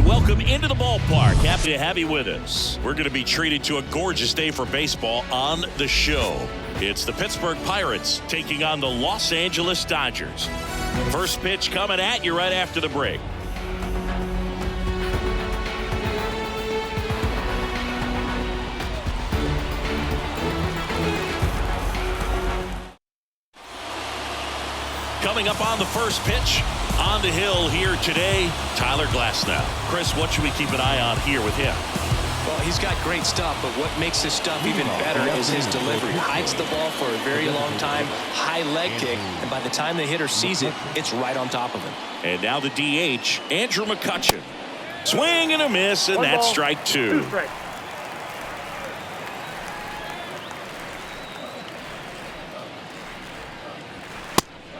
and welcome into the ballpark. Happy to have you with us. We're going to be treated to a gorgeous day for baseball on the show. It's the Pittsburgh Pirates taking on the Los Angeles Dodgers. First pitch coming at you right after the break. Coming up on the first pitch, on the hill here today, Tyler Glasnow. Chris, what should we keep an eye on here with him? Well, he's got great stuff, but what makes his stuff even better is his delivery. Hides the ball for a very long time, high leg kick, and by the time the hitter sees it, it's right on top of him. And now the DH, Andrew McCutchen. Swing and a miss, and that's strike two.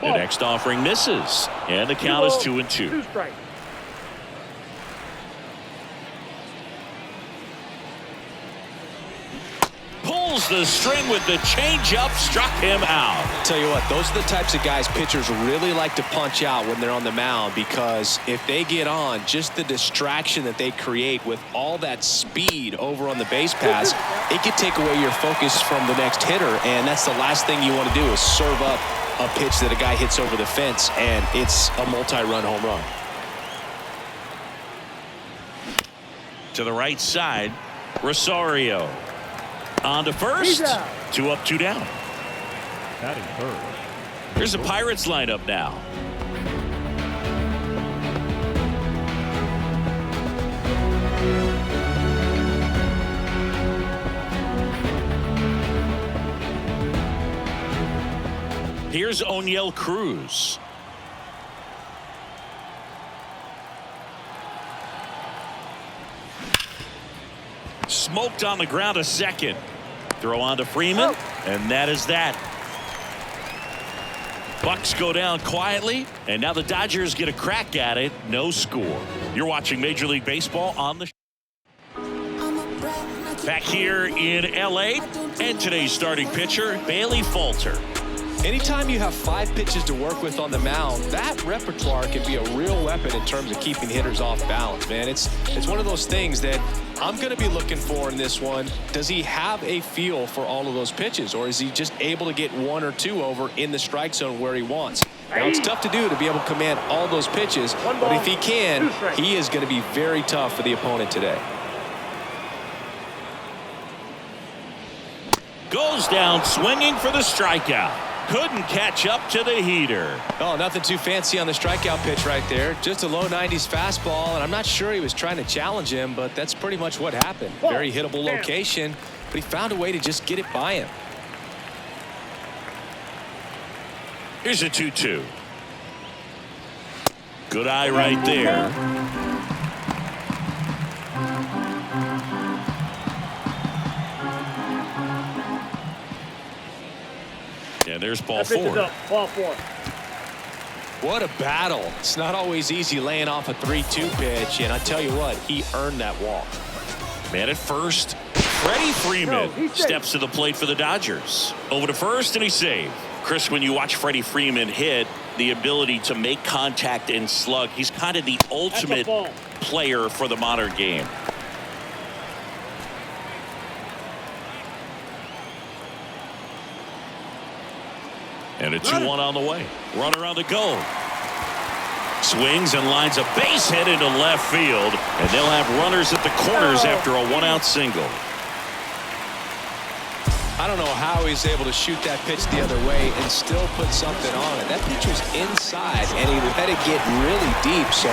The next offering misses, and the count is 2-2. Pulls the string with the changeup, struck him out. Tell you what, those are the types of guys pitchers really like to punch out when they're on the mound, because if they get on, just the distraction that they create with all that speed over on the base pass, it could take away your focus from the next hitter, and that's the last thing you want to do is serve up a pitch that a guy hits over the fence, and it's a multi-run home run. To the right side, Rosario. On to first. 2 up, 2 down. Batting third. Here's the Pirates lineup now. Here's Oneil Cruz. Smoked on the ground a second. Throw on to Freeman, and that is that. Bucks go down quietly, and now the Dodgers get a crack at it. No score. You're watching Major League Baseball on the back here in L.A. and today's starting pitcher, Bailey Falter. Anytime you have 5 pitches to work with on the mound, that repertoire can be a real weapon in terms of keeping hitters off balance, man. It's one of those things that I'm going to be looking for in this one. Does he have a feel for all of those pitches, or is he just able to get 1 or 2 over in the strike zone where he wants? Now, it's tough to do to be able to command all those pitches, but if he can, he is going to be very tough for the opponent today. Goes down swinging for the strikeout. Couldn't catch up to the heater. Oh, nothing too fancy on the strikeout pitch right there. Just a low 90s fastball, and I'm not sure he was trying to challenge him, but that's pretty much what happened. Very hittable location, but he found a way to just get it by him. Here's a 2-2. Good eye right there. And there's ball 4. Ball 4. What a battle. It's not always easy laying off a 3-2 pitch, and I tell you what, he earned that walk. Man at first, Freddie Freeman steps to the plate for the Dodgers. Over to first, and he's saved. Chris, when you watch Freddie Freeman hit, the ability to make contact and slug, he's kind of the ultimate player for the modern game. And a 2-1 on the way. Runner on the go. Swings and lines a base hit into left field. And they'll have runners at the corners after a 1-out single. I don't know how he's able to shoot that pitch the other way and still put something on it. That pitch was inside, and he let it get really deep. So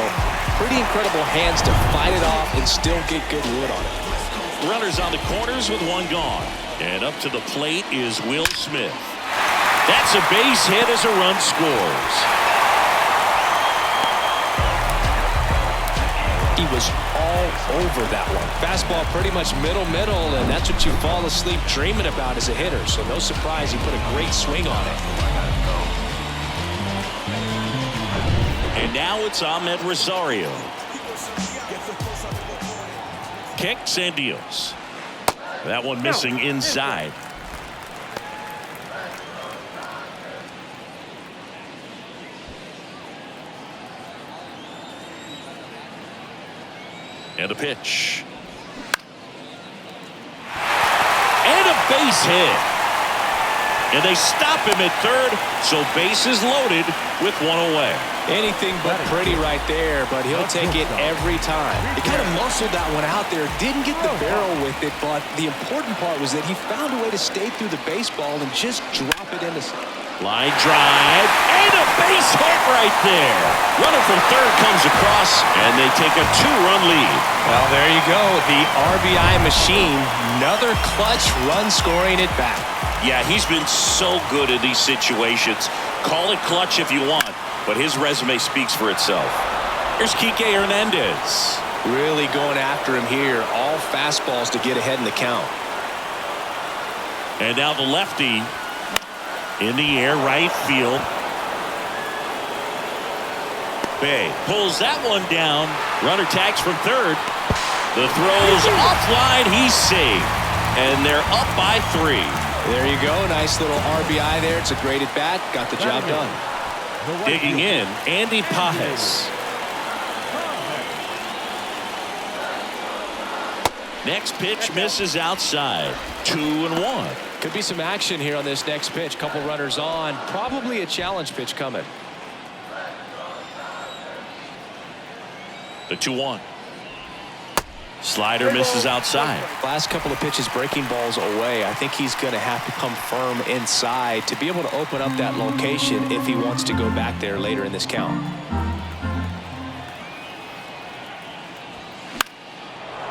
pretty incredible hands to fight it off and still get good wood on it. Runners on the corners with 1 gone. And up to the plate is Will Smith. That's a base hit as a run scores. He was all over that one. Fastball pretty much middle, and that's what you fall asleep dreaming about as a hitter. So no surprise he put a great swing on it. And now it's Ahmed Rosario. Kicks and deals. That one missing inside. And the pitch. And a base hit. And they stop him at third, so bases loaded with one away. Anything but pretty right there, but he'll take it every time. He kind of muscled that one out there, didn't get the barrel with it, but the important part was that he found a way to stay through the baseball and just drop it into line drive, and a base hit right there. Runner from third comes across, and they take a 2-run lead. Well, there you go, the RBI machine, another clutch run scoring at bat. Yeah, he's been so good in these situations. Call it clutch if you want, but his resume speaks for itself. Here's Kike Hernandez. Really going after him here. All fastballs to get ahead in the count. And now the lefty in the air, right field. Bay pulls that one down. Runner tags from third. The throw's offline. He's safe. And they're up by 3. There you go. Nice little RBI there. It's a great at bat. Got the job done. Digging in, Andy Pajes. Next pitch misses outside. 2-1. Could be some action here on this next pitch. Couple runners on. Probably a challenge pitch coming. The 2-1. Slider misses outside. Last couple of pitches breaking balls away. I think he's going to have to come firm inside to be able to open up that location if he wants to go back there later in this count.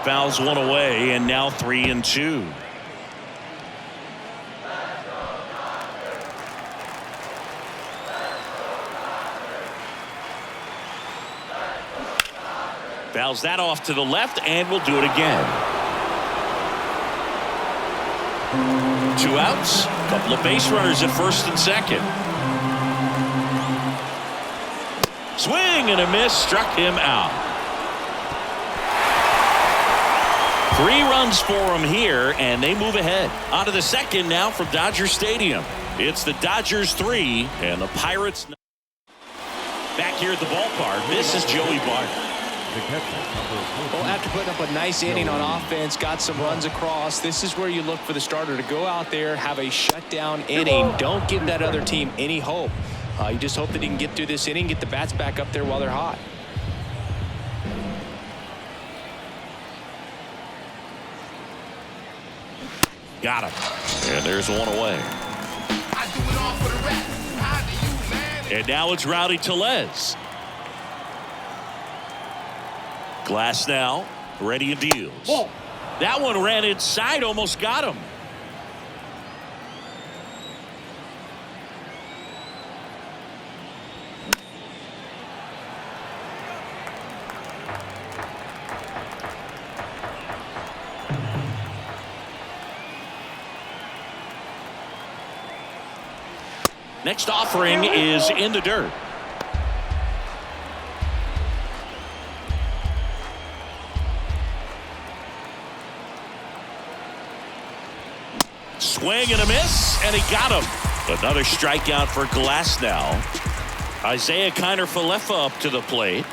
Fouls one away, and now 3-2. Fouls that off to the left, and we'll do it again. 2 outs. Couple of base runners at first and second. Swing and a miss. Struck him out. 3 runs for him here, and they move ahead. On to the second now from Dodger Stadium. It's the Dodgers 3 and the Pirates. Back here at the ballpark, this is Joey Bart. Well, after putting up a nice inning on offense, got some runs across, this is where you look for the starter to go out there, have a shutdown inning. Don't give that other team any hope. You just hope that he can get through this inning, get the bats back up there while they're hot. Got him. And there's one away. And now it's Rowdy Tellez. Glass now, ready and deals. That one ran inside, almost got him. Next offering is in the dirt. Swing and a miss, and he got him. Another strikeout for Glass now. Isaiah Kiner-Falefa up to the plate.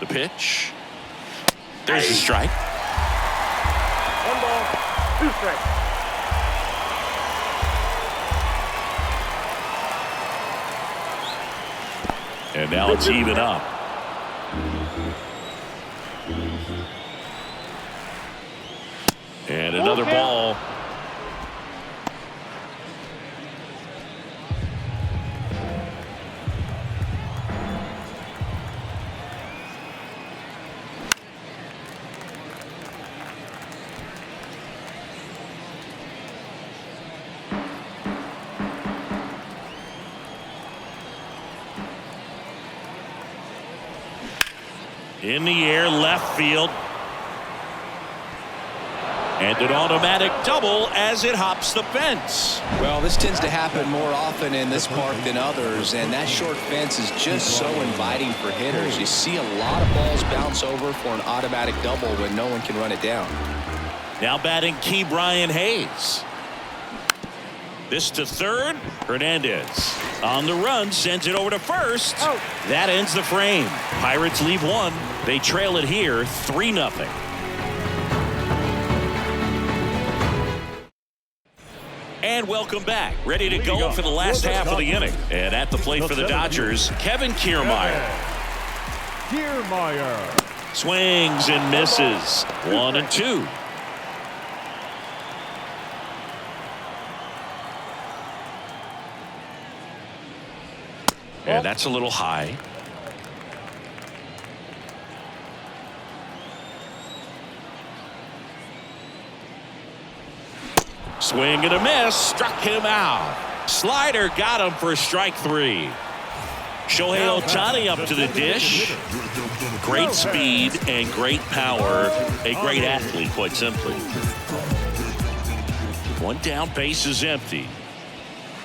The pitch. There's the strike. 1 ball, 2 strikes. And now it's even up. And another ball. In the air, left field. And an automatic double as it hops the fence. Well, this tends to happen more often in this park than others, and that short fence is just so inviting for hitters. You see a lot of balls bounce over for an automatic double when no one can run it down. Now batting Key Brian Hayes. This to third. Hernandez on the run, sends it over to first. Out. That ends the frame. Pirates leave one. They trail it here 3-0. And welcome back. Ready to go for the last half of the inning. And at the plate for the Dodgers, Kevin Kiermaier. Kiermaier. Swings and misses. 1-2. And that's a little high. Swing and a miss. Struck him out. Slider got him for strike 3. Shohei Ohtani up to the dish. Great speed and great power. A great athlete, quite simply. One down, base is empty.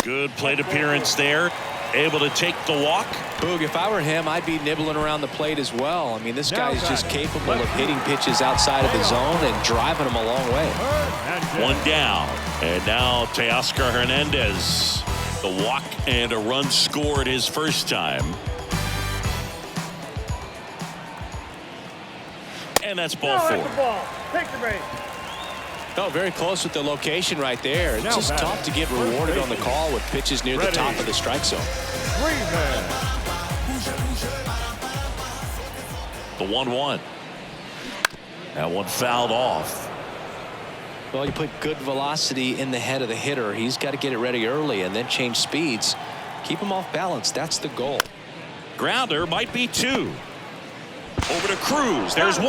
Good plate appearance there. Able to take the walk. Boog, if I were him, I'd be nibbling around the plate as well. I mean, this guy is just capable of hitting pitches outside of his zone and driving them a long way. One down. And now Teoscar Hernandez. The walk and a run scored his first time. And that's ball 4. Take the base. Oh, very close with the location right there. It's just tough to get rewarded on the call with pitches near the top of the strike zone. The 1-1. That one fouled off. Well, you put good velocity in the head of the hitter. He's got to get it ready early and then change speeds. Keep him off balance. That's the goal. Grounder might be 2. Over to Cruz. There's 1.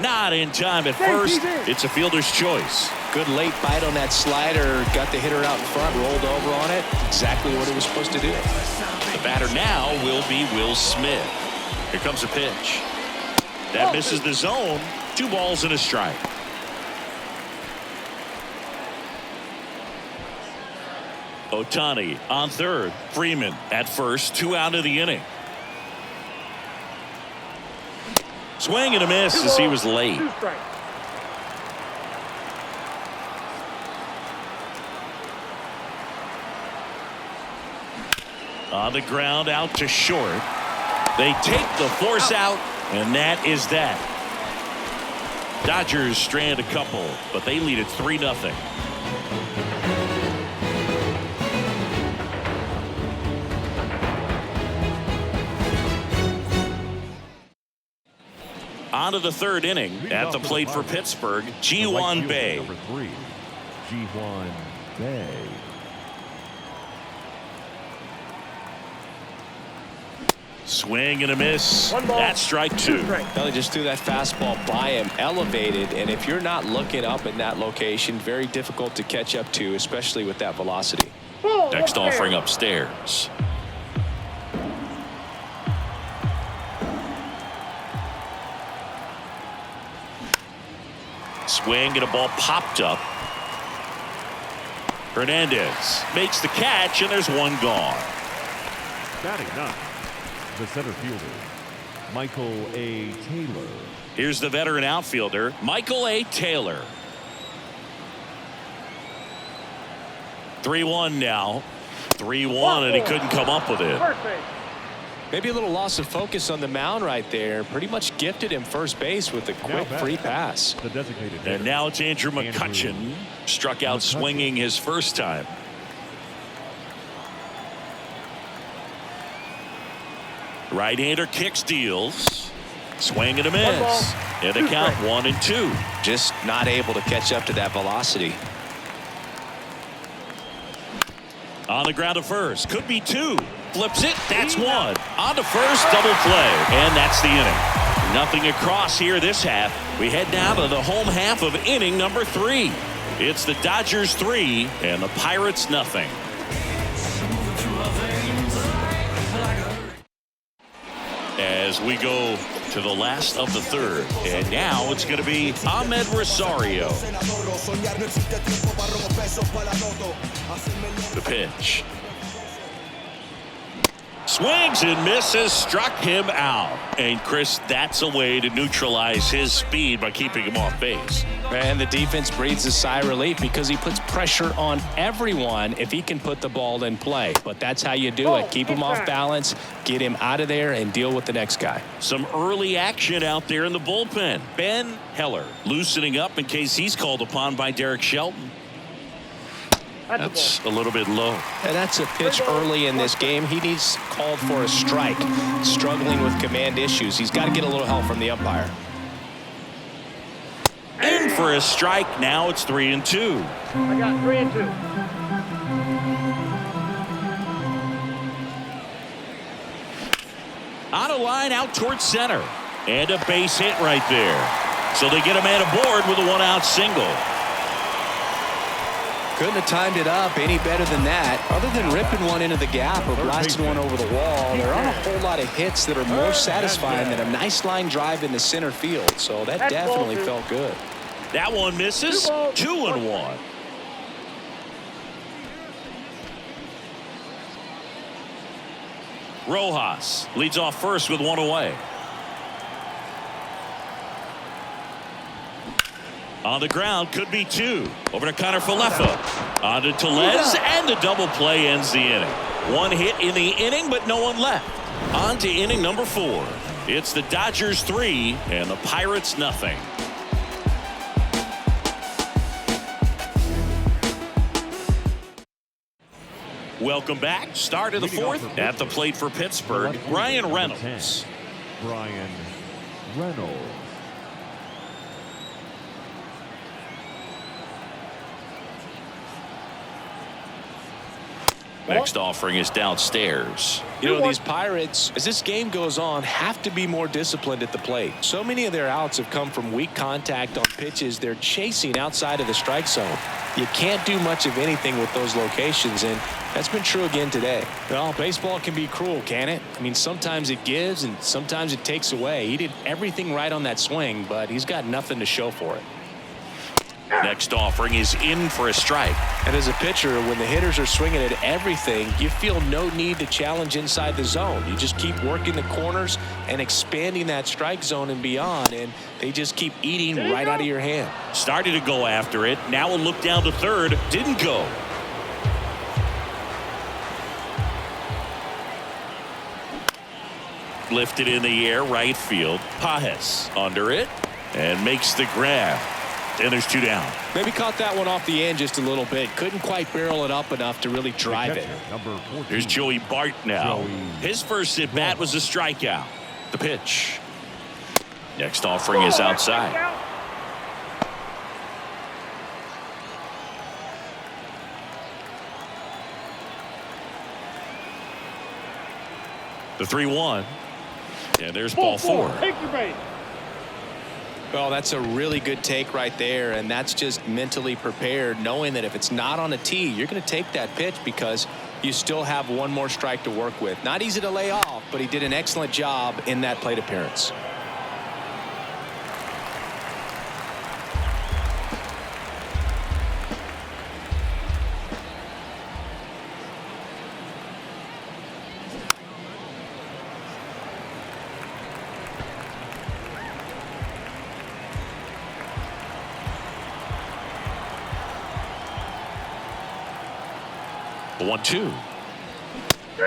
Not in time at first. It's a fielder's choice. Good late bite on that slider. Got the hitter out in front, rolled over on it. Exactly what it was supposed to do. The batter now will be Will Smith. Here comes a pitch. That misses the zone. 2 balls and a strike. Ohtani on third. Freeman at first. 2 out of the inning. Swing and a miss as he was late. On the ground out to short. They take the force out, and that is that. Dodgers strand a couple, but they lead it 3-0. On to the third inning. At the plate for Pittsburgh, Ji-hwan Bae. Number 3, Ji-hwan Bae. Swing and a miss. That's strike 2. Well, he just threw that fastball by him, elevated, and if you're not looking up in that location, very difficult to catch up to, especially with that velocity. Next offering upstairs. Swing and a ball popped up. Hernandez makes the catch, and there's 1 gone. Batting 9, the center fielder, Michael A. Taylor. Here's the veteran outfielder, Michael A. Taylor. 3-1 now. 3-1, and he couldn't come up with it. Maybe a little loss of focus on the mound right there. Pretty much gifted him first base with a quick free pass. The designated hitter. And now it's Andrew McCutchen. Struck out swinging his first time. Right-hander kicks, deals. Swing and a miss. And the count 1-2. Just not able to catch up to that velocity. On the ground to first. Could be 2. Flips it. That's 1. On to first. Double play. And that's the inning. Nothing across here this half. We head now to the home half of inning number 3. It's the Dodgers 3 and the Pirates nothing. As we go to the last of the third, and now it's going to be Ahmed Rosario. The pitch. Swings and misses, struck him out. And Chris, that's a way to neutralize his speed by keeping him off base. And the defense breathes a sigh of relief because he puts pressure on everyone if he can put the ball in play. But that's how you do it. Keep him off balance, get him out of there, and deal with the next guy. Some early action out there in the bullpen. Ben Heller loosening up in case he's called upon by Derek Shelton. That's a little bit low. And that's a pitch early in this game. He needs called for a strike. Struggling with command issues. He's got to get a little help from the umpire. In for a strike. Now it's 3-2. I got 3-2. On a line out towards center. And a base hit right there. So they get a man aboard with a one-out single. Couldn't have timed it up any better than that. Other than ripping one into the gap or blasting one over the wall, there aren't a whole lot of hits that are more satisfying than a nice line drive in the center field. So that definitely felt good. That one misses. 2-1. Rojas leads off first with one away. On the ground, could be two. Over to Connor Falefa. On to Tellez, and the double play ends the inning. One hit in the inning, but no one left. On to inning number 4. It's the Dodgers 3 and the Pirates nothing. Welcome back. Start of the 4th. At the plate for Pittsburgh, Brian Reynolds. Brian Reynolds. Next offering is downstairs. You know, these Pirates, as this game goes on, have to be more disciplined at the plate. So many of their outs have come from weak contact on pitches they're chasing outside of the strike zone. You can't do much of anything with those locations, and that's been true again today. Well, baseball can be cruel, can it? I mean, sometimes it gives and sometimes it takes away. He did everything right on that swing, but he's got nothing to show for it. Next offering is in for a strike. And as a pitcher, when the hitters are swinging at everything, you feel no need to challenge inside the zone. You just keep working the corners and expanding that strike zone and beyond, and they just keep eating right out of your hand. Started to go after it. Now a look down to third. Didn't go. Lifted in the air, right field. Pajes under it and makes the grab. And there's 2 down. Maybe caught that one off the end just a little bit. Couldn't quite barrel it up enough to really drive it. Here's Joey Bart now. His first at bat was a strikeout. The pitch. Next offering is outside. The 3-1. And there's ball 4. Take your base. Well, that's a really good take right there, and that's just mentally prepared, knowing that if it's not on a tee, you're going to take that pitch because you still have one more strike to work with. Not easy to lay off, but he did an excellent job in that plate appearance. The 1-2.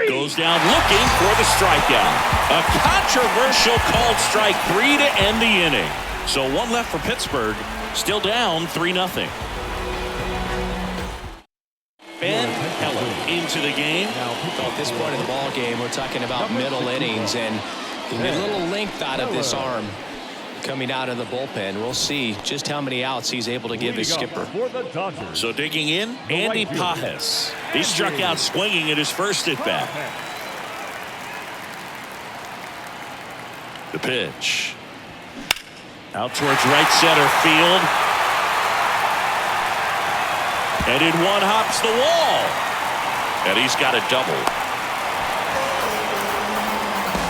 Goes down looking for the strikeout. A controversial called strike 3 to end the inning. So one left for Pittsburgh. Still down 3-0. Ben Heller into the game. At this point in the ball game, we're talking about middle innings, and a little length out of this arm coming out of the bullpen. We'll see just how many outs he's able to give his skipper. So digging in, Andy Pajes. He struck out swinging at his first at bat. The pitch. Out towards right center field. And in one hops the wall. And he's got a double.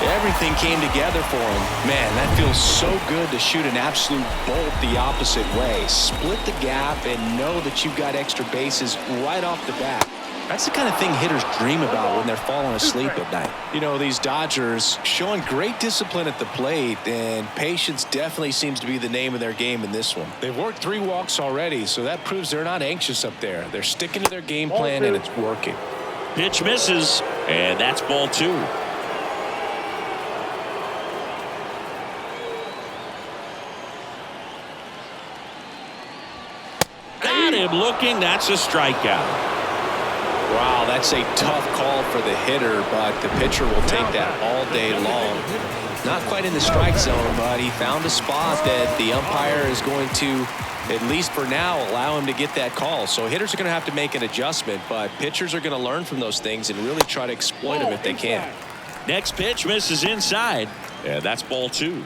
Everything came together for him. Man, that feels so good to shoot an absolute bolt the opposite way. Split the gap and know that you've got extra bases right off the bat. That's the kind of thing hitters dream about when they're falling asleep at night. You know, these Dodgers showing great discipline at the plate, and patience definitely seems to be the name of their game in this one. They've worked 3 walks already, so that proves they're not anxious up there. They're sticking to their game plan, and it's working. Pitch misses, and that's ball 2. Got him looking. That's a strikeout. Wow, that's a tough call for the hitter, but the pitcher will take that all day long. Not quite in the strike zone, but he found a spot that the umpire is going to, at least for now, allow him to get that call. So hitters are going to have to make an adjustment, but pitchers are going to learn from those things and really try to exploit them if they can. Next pitch misses inside, and that's ball 2.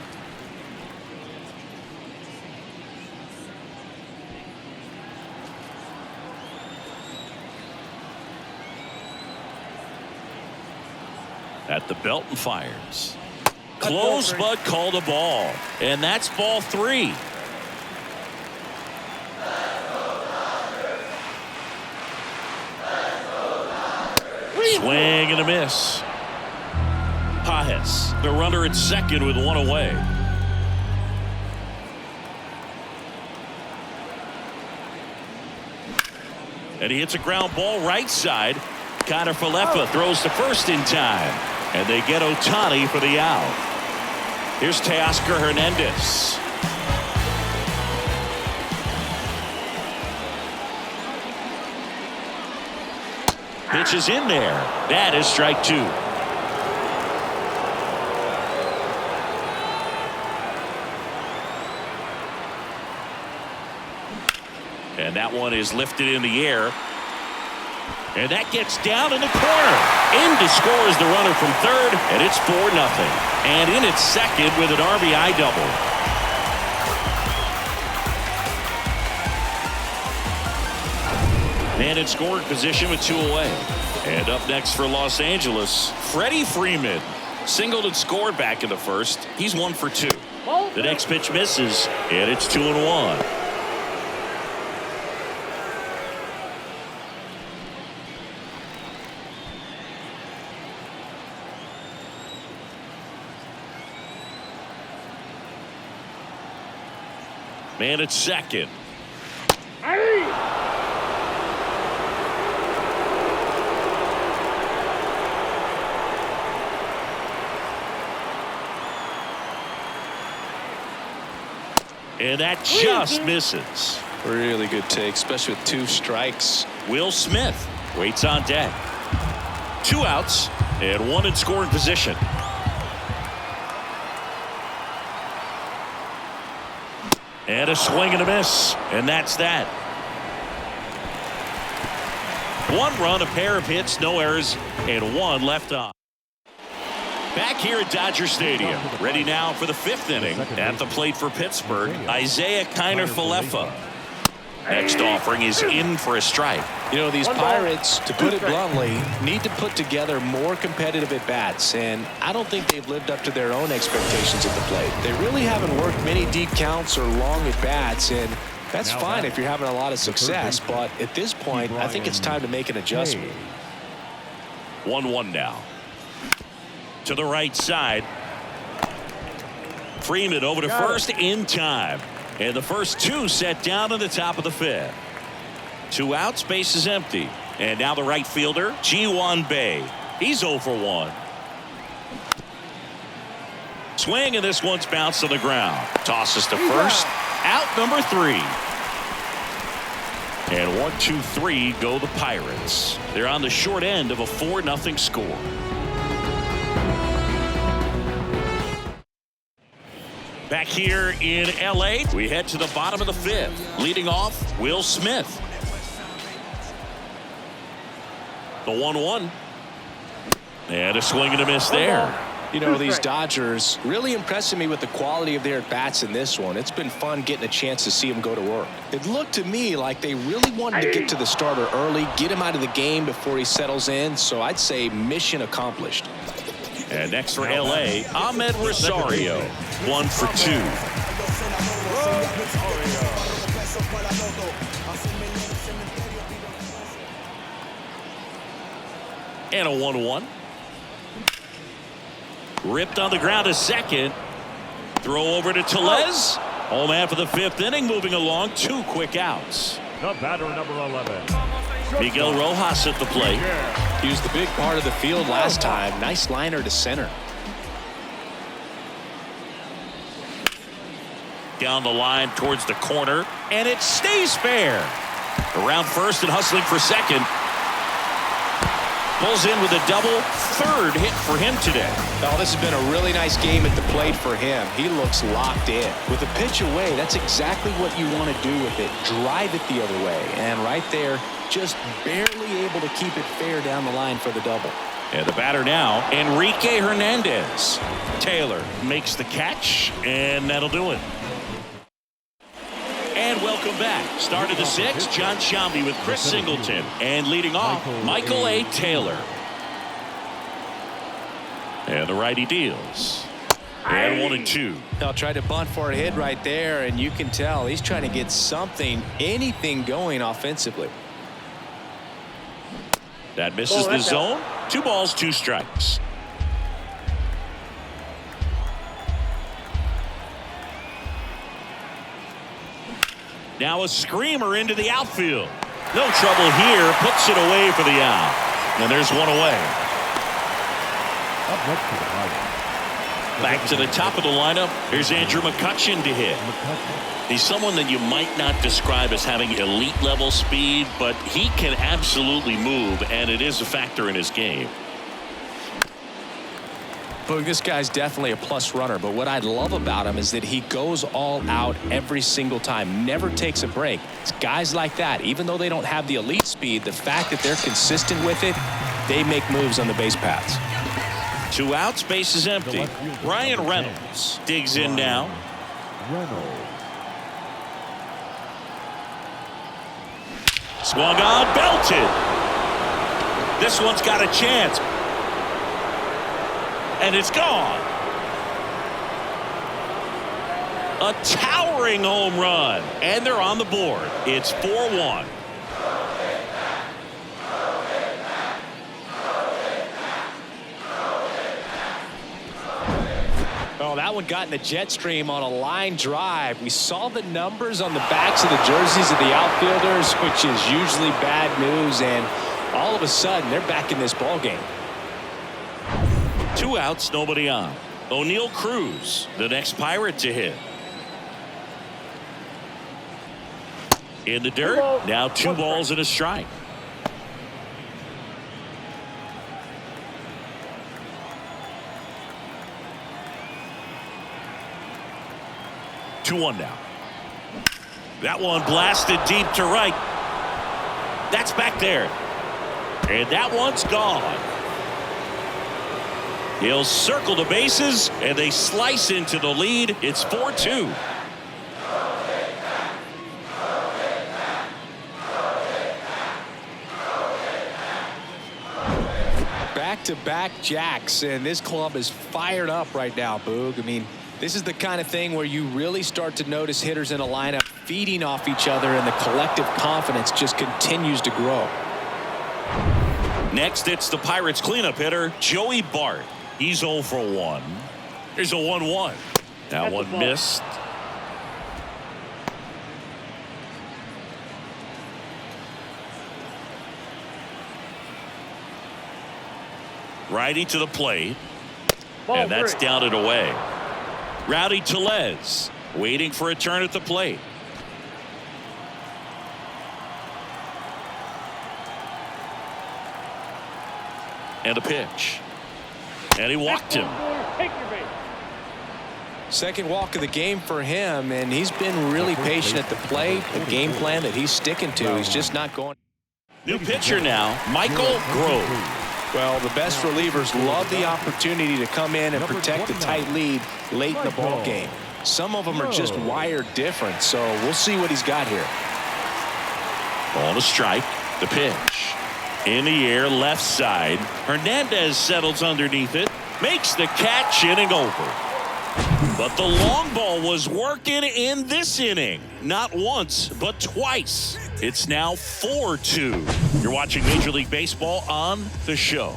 At the belt and fires. Close but called a ball. And that's ball 3. Swing and a miss. Pajes, the runner at second with 1 away. And he hits a ground ball right side. Falefa throws to first in time. And they get Ohtani for the out. Here's Teoscar Hernandez. Pitch is in there. That is strike 2. And that one is lifted in the air. And that gets down in the corner. In to score is the runner from third, and it's 4-0. And in at second with an RBI double. Man in scoring position with 2 away. And up next for Los Angeles, Freddie Freeman. Singled and scored back in the first. He's 1 for 2. The next pitch misses, and it's 2-1. Man at second. And that just misses. Really good take, especially with 2 strikes. Will Smith waits on deck. 2 outs and 1 in scoring position. And a swing and a miss. And that's that. 1 run, a pair of hits, no errors, and 1 left on. Back here at Dodger Stadium. Ready now for the 5th inning. At the plate for Pittsburgh, Isaiah Falefa. Next offering is in for a strike. You know, these Pirates, to put it bluntly, need to put together more competitive at-bats, and I don't think they've lived up to their own expectations at the plate. They really haven't worked many deep counts or long at-bats, and that's fine if you're having a lot of success, but at this point, I think it's time to make an adjustment. 1-1 now. To the right side. Freeman over to first in time. And the first 2 set down in the top of the 5th. 2 outs, base is empty. And now the right fielder, Ji-Hwan Bae. He's 0 for 1. Swing, and this one's bounced on the ground. Tosses to first. Out number 3. And 1, 2, 3 go the Pirates. They're on the short end of a 4-0 score. Back here in L.A., we head to the bottom of the 5th. Leading off, Will Smith. The 1-1. And a swing and a miss there. You know, these Dodgers really impressing me with the quality of their at-bats in this one. It's been fun getting a chance to see them go to work. It looked to me like they really wanted to get to the starter early, get him out of the game before he settles in. So I'd say mission accomplished. And next for L.A., Ahmed Rosario. 1 for 2. And a 1-1. Ripped on the ground to second. Throw over to Tellez. Home after the 5th inning, moving along. 2 quick outs. The batter, number 11. Miguel Rojas at the plate. He was the big part of the field last time. Nice liner to center. Down the line towards the corner, and it stays fair. Around first and hustling for second. Pulls in with a double. 3rd hit for him today. Oh, this has been a really nice game at the plate for him. He looks locked in. With the pitch away, that's exactly what you want to do with it. Drive it the other way. And right there, just barely able to keep it fair down the line for the double. And the batter now, Enrique Hernandez. Taylor makes the catch, and that'll do it. And welcome back. Start of the 6th, John Sciambi with Chris Singleton. And leading off, Michael A. Taylor. And the righty deals. And 1-2. I'll try to bunt for a hit right there, and you can tell he's trying to get something, anything going offensively. That misses the zone. 2 balls, 2 strikes. Now a screamer into the outfield. No trouble here. Puts it away for the out. And there's one away. Up next to the lineup. Back to the top of the lineup. Here's Andrew McCutchen to hit. He's someone that you might not describe as having elite level speed, but he can absolutely move, and it is a factor in his game. Boog, this guy's definitely a plus runner, but what I love about him is that he goes all out every single time, never takes a break. It's guys like that, even though they don't have the elite speed, the fact that they're consistent with it, they make moves on the base paths. 2 outs, base is empty. Ryan Reynolds digs in now. Reynolds. Swung on, belted. This one's got a chance. And it's gone. A towering home run. And they're on the board. It's 4-1. Oh, that one got in the jet stream on a line drive. We saw the numbers on the backs of the jerseys of the outfielders, which is usually bad news, and all of a sudden they're back in this ball game. 2 outs, nobody on. O'Neal Cruz, the next Pirate to hit. In the dirt. Now 2 balls and a strike. Two-one now. That one blasted deep to right. That's back there. And that one's gone. He'll circle the bases, and they slice into the lead. It's 4-2. Back-to-back jacks, and this club is fired up right now, Boog. I mean, this is the kind of thing where you really start to notice hitters in a lineup feeding off each other, and the collective confidence just continues to grow. Next, it's the Pirates cleanup hitter, Joey Bart. He's 0 for 1. Here's a 1-1. Now one missed. Righty to the plate. And that's down and away. Rowdy Tellez waiting for a turn at the plate. And a pitch. And he walked him. Second walk of the game for him, and he's been really patient at the plate. The game plan that he's sticking to, he's just not going. New pitcher now, Michael Grove. Well, the best relievers love the opportunity to come in and protect a tight lead late in the ball game. Some of them are just wired different, so we'll see what he's got here. Ball to strike. The pitch. In the air, left side. Hernandez settles underneath it. Makes the catch, inning over. But the long ball was working in this inning. Not once, but twice. It's now 4-2. You're watching Major League Baseball on The Show.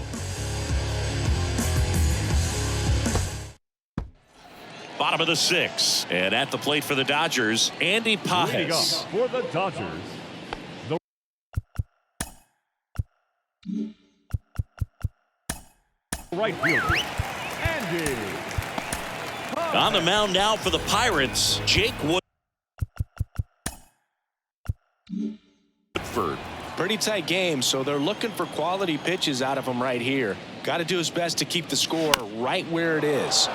Bottom of the 6th. And at the plate for the Dodgers, Andy Leading up Pages. for the Dodgers, the right fielder, Andy. On the mound now for the Pirates, Jake Woodford. Pretty tight game, so they're looking for quality pitches out of him right here. Got to do his best to keep the score right where it is.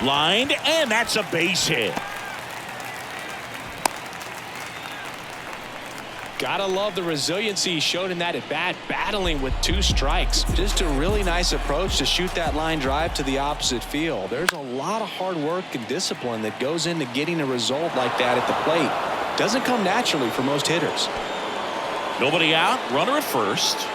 Lined, and that's a base hit. Gotta love the resiliency he showed in that at bat, battling with 2 strikes. Just a really nice approach to shoot that line drive to the opposite field. There's a lot of hard work and discipline that goes into getting a result like that at the plate. Doesn't come naturally for most hitters. Nobody out, runner at first.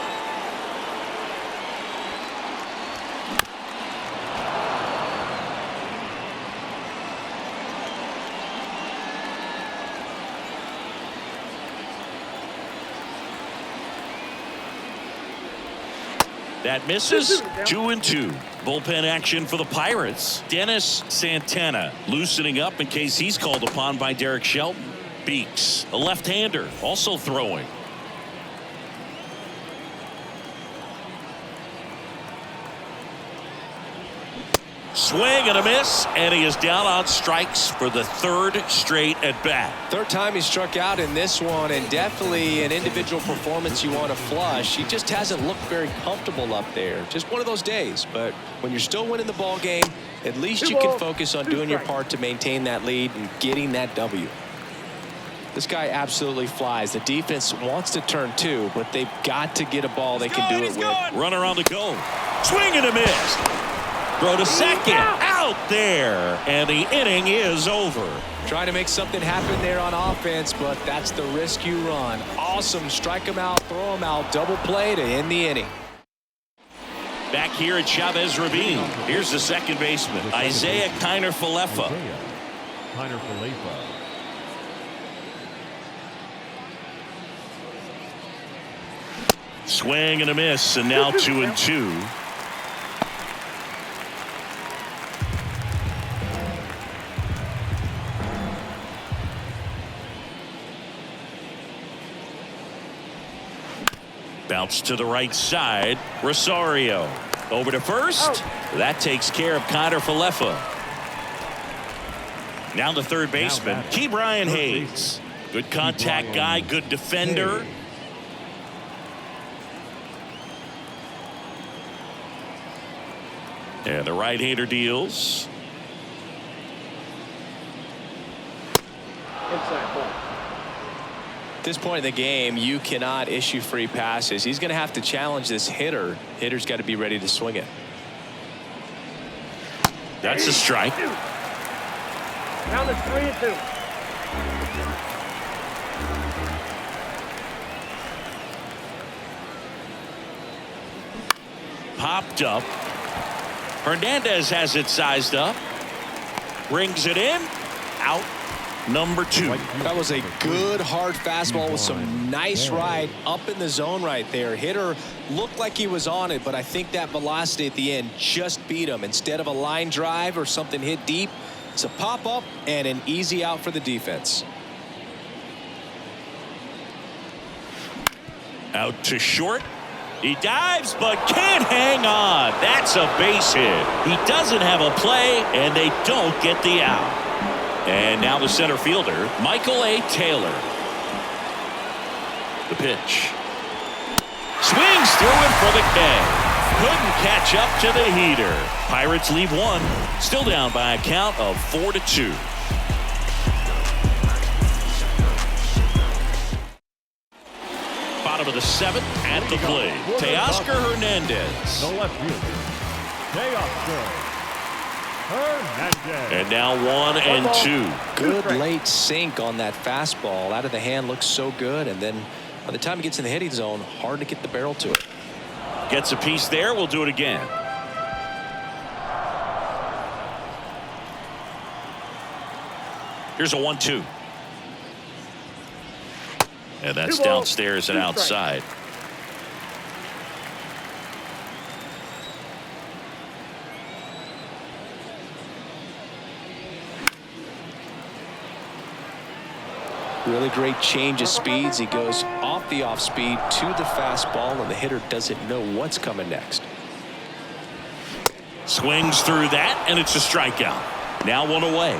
That misses. 2-2. Bullpen action for the Pirates. Dennis Santana loosening up in case he's called upon by Derek Shelton. Beeks, a left-hander, also throwing. Swing and a miss, and he is down on strikes for the 3rd straight at bat. 3rd time he struck out in this one, and definitely an individual performance you want to flush. He just hasn't looked very comfortable up there. Just one of those days. But when you're still winning the ball game, at least you can focus on doing your part to maintain that lead and getting that W. This guy absolutely flies. The defense wants to turn 2, but they've got to get a ball they can do it with. Runner on the go. Swing and a miss. Throw to second. Out there. And the inning is over. Trying to make something happen there on offense, but that's the risk you run. Awesome. Strike him out, throw him out, double play to end the inning. Back here at Chavez Ravine. Here's the second baseman, Isaiah Kiner-Falefa. Kiner-Falefa. Swing and a miss, and now 2-2. Bounce to the right side. Rosario over to first. That takes care of Kiner-Falefa. Now the third baseman, Key Brian Hayes. Good contact guy, good defender. And the right-hander deals. Inside ball. At this point in the game, you cannot issue free passes. He's going to have to challenge this hitter. Hitter's got to be ready to swing it. That's a strike. Count is 3-2. Popped up. Hernandez has it sized up. Brings it in. Out. Number 2. That was a good hard fastball with some nice ride up in the zone right there. Hitter looked like he was on it, but I think that velocity at the end just beat him. Instead of a line drive or something hit deep, it's a pop up and an easy out for the defense. Out to short. He dives but can't hang on. That's a base hit. He doesn't have a play, and they don't get the out. And now the center fielder, Michael A. Taylor. The pitch. Swings through it for the K. Couldn't catch up to the heater. Pirates leave 1. Still down by a count of 4-2. Bottom of the 7th at the plate. Teoscar Hernandez. The left fielder, Teoscar. Hernandez. And now 1-2. Good late sink on that fastball. Out of the hand, looks so good. And then by the time he gets in the hitting zone, hard to get the barrel to it. Gets a piece there. We'll do it again. Here's a 1-2. And that's downstairs and outside. Really great change of speeds. He goes off the off speed to the fastball, and the hitter doesn't know what's coming next. Swings through that, and it's a strikeout. Now 1 away.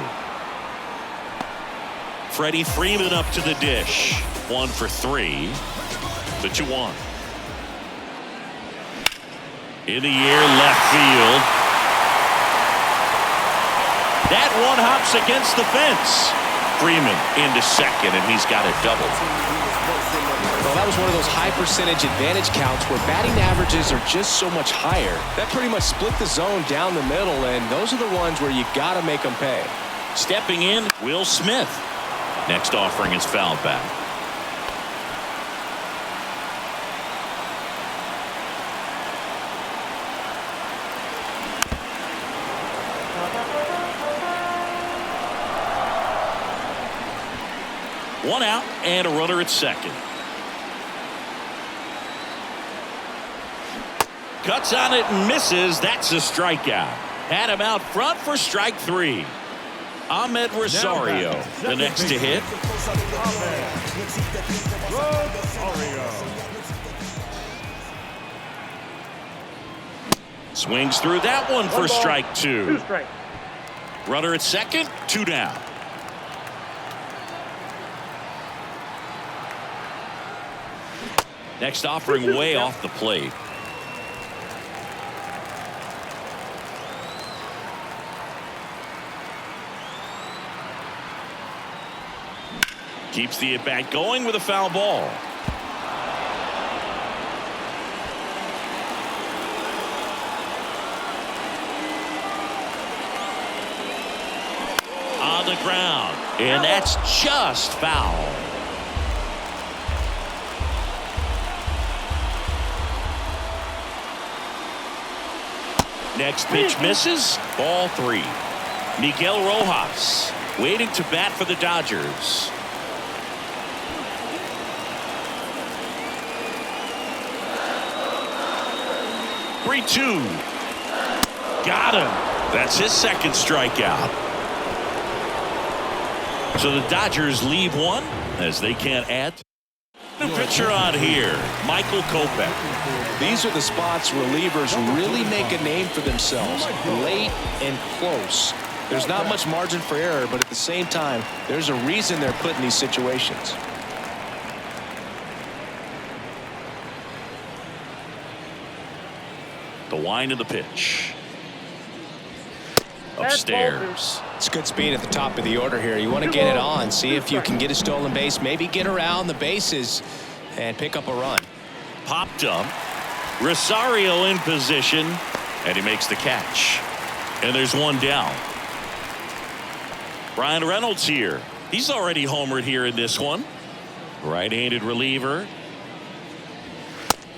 Freddie Freeman up to the dish. 1 for 3. The 2-1. In the air, left field. That one hops against the fence. Freeman into second, and he's got a double. Well, that was one of those high percentage advantage counts where batting averages are just so much higher. That pretty much split the zone down the middle, and those are the ones where you got to make them pay. Stepping in, Will Smith. Next offering is fouled back. One out and a runner at second. Cuts on it and misses. That's a strikeout. Had him out front for strike 3. Ahmed Rosario, the next to hit. Rosario. Swings through that one for strike 2. 2 strikes. Runner at second, 2 down. Next offering way off the plate. Keeps the at-bat going with a foul ball. On the ground, and that's just foul. Next pitch misses. Ball 3. Miguel Rojas waiting to bat for the Dodgers. Three-2. Got him. That's his second strikeout. So the Dodgers leave 1 as they can't add. New pitcher on here, Michael Kopech. These are the spots relievers really make a name for themselves. Late and close. There's not much margin for error, but at the same time, there's a reason they're put in these situations. The wind of the pitch. Upstairs. It's good speed at the top of the order here. You want to get it on, see if you can get a stolen base, maybe get around the bases and pick up a run. Popped up. Rosario in position, and he makes the catch. And there's 1 down. Brian Reynolds here. He's already homered here in this one. Right-handed reliever.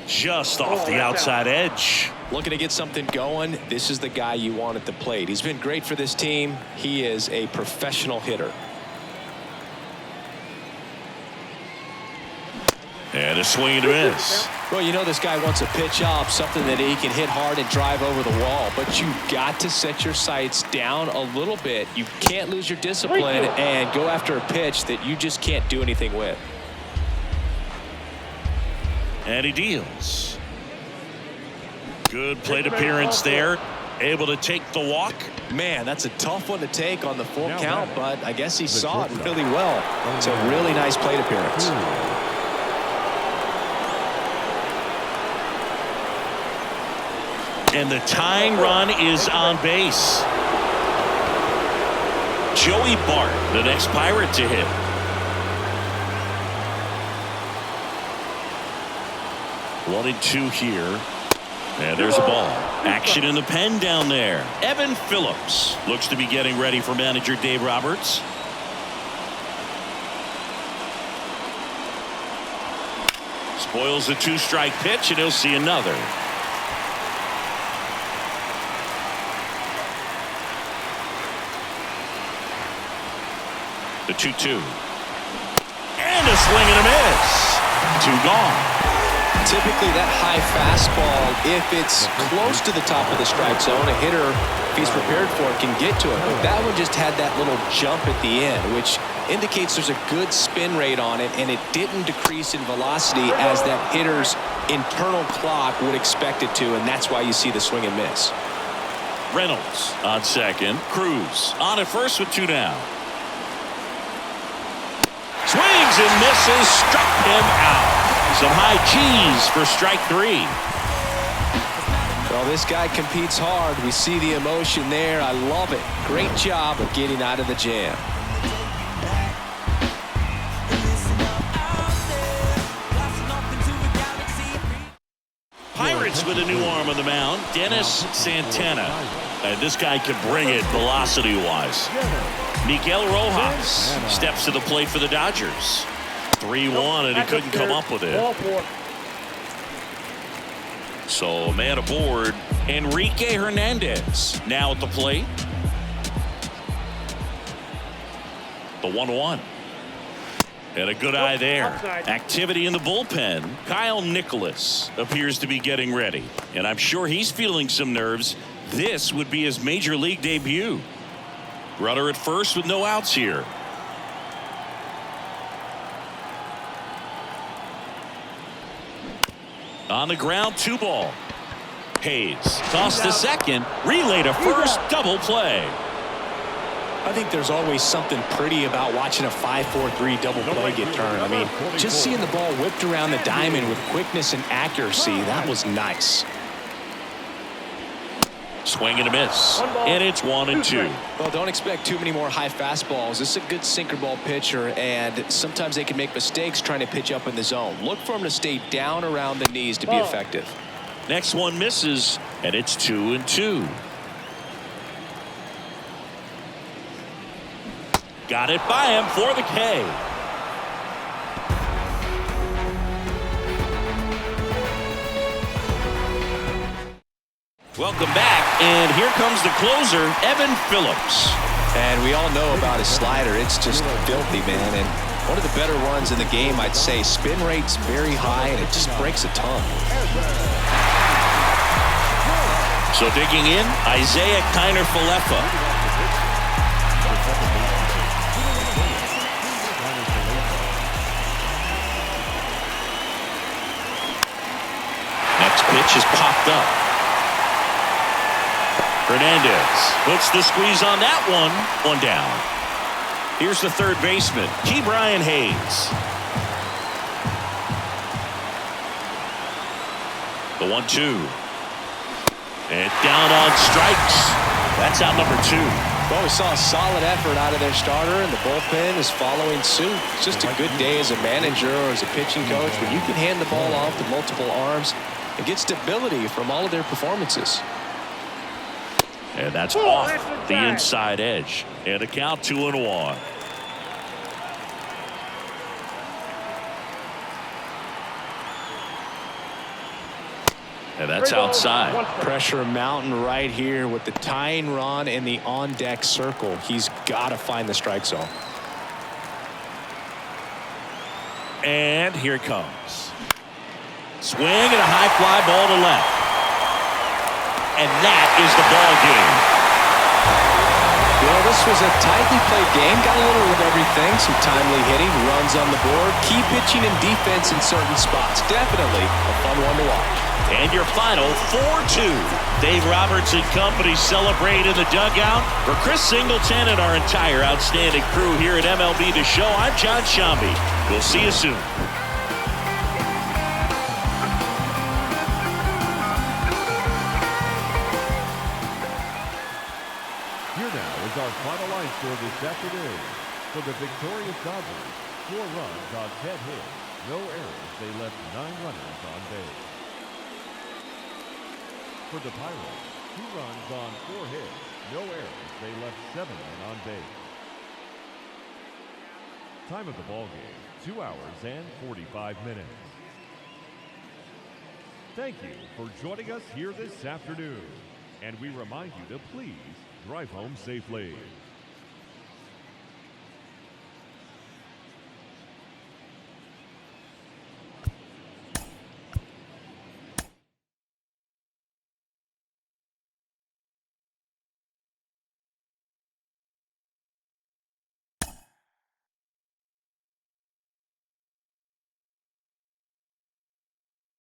Just off the outside edge. Looking to get something going. This is the guy you want at the plate. He's been great for this team. He is a professional hitter. And a swing and a miss. Well, you know this guy wants a pitch up, something that he can hit hard and drive over the wall. But you've got to set your sights down a little bit. You can't lose your discipline and go after a pitch that you just can't do anything with. And he deals. Good plate appearance there. Able to take the walk. Man, that's a tough one to take on the full count, but I guess he saw it really well. It's a really nice plate appearance. And the tying run is on base. Joey Bart, the next Pirate to hit. One and two here. And there's a ball. Action in the pen down there. Evan Phillips looks to be getting ready for manager Dave Roberts. Spoils the 2-strike pitch, and he'll see another. The 2-2. And a swing and a miss. 2 gone. Typically that high fastball, if it's close to the top of the strike zone, a hitter, if he's prepared for it, can get to it. But that one just had that little jump at the end, which indicates there's a good spin rate on it, and it didn't decrease in velocity as that hitter's internal clock would expect it to, and that's why you see the swing and miss. Reynolds on second. Cruz on at first with 2 down. Swings and misses. Struck him out. Some high cheese for strike 3. Well, this guy competes hard. We see the emotion there. I love it. Great job of getting out of the jam. Pirates with a new arm on the mound. Dennis Santana. And this guy can bring it velocity-wise. Miguel Rojas steps to the plate for the Dodgers. 3-1, and he couldn't come up with it. So man aboard, Enrique Hernandez now at the plate. The 1-1. And a good eye there. Activity in the bullpen. Kyle Nicholas appears to be getting ready, and I'm sure he's feeling some nerves. This would be his major league debut. Rudder at first with no outs here. On the ground, 2 ball. Hayes tossed to second, relay to first, double play. I think there's always something pretty about watching a 5-4-3 double play get turned. I mean, just seeing the ball whipped around the diamond with quickness and accuracy, that was nice. Swing and a miss, and it's 1-2. Well, don't expect too many more high fastballs. This is a good sinker ball pitcher, and sometimes they can make mistakes trying to pitch up in the zone. Look for him to stay down around the knees to be effective. Next one misses, and it's 2-2. Got it by him for the K. Welcome back, and here comes the closer, Evan Phillips. And we all know about his slider. It's just filthy, man. And one of the better ones in the game, I'd say. Spin rate's very high, and it just breaks a ton. So digging in, Isaiah Kiner-Falefa. Next pitch is popped up. Hernandez puts the squeeze on that one. 1 down. Here's the third baseman, Ke'Bryan Hayes. The 1-2. And down on strikes. That's out number 2. Well, we saw a solid effort out of their starter, and the bullpen is following suit. It's just a good day as a manager or as a pitching coach when you can hand the ball off to multiple arms and get stability from all of their performances. And that's off the inside edge. And a count 2-1. And that's outside. Pressure mountain right here with the tying run in the on-deck circle. He's got to find the strike zone. And here it comes. Swing and a high fly ball to left. And that is the ball game. Well, this was a tightly played game. Got a little of everything. Some timely hitting, runs on the board, key pitching and defense in certain spots. Definitely a fun one to watch. And your final 4-2. Dave Roberts and company celebrate in the dugout. For Chris Singleton and our entire outstanding crew here at MLB The Show, I'm John Shambi. We'll see you soon. Our final line score this afternoon. For the victorious Dodgers, 4 runs on 10 hits, no errors. They left 9 runners on base. For the Pirates, 2 runs on 4 hits, no errors. They left 7 men on base. Time of the ball game, 2 hours and 45 minutes. Thank you for joining us here this afternoon. And we remind you to please drive home safely.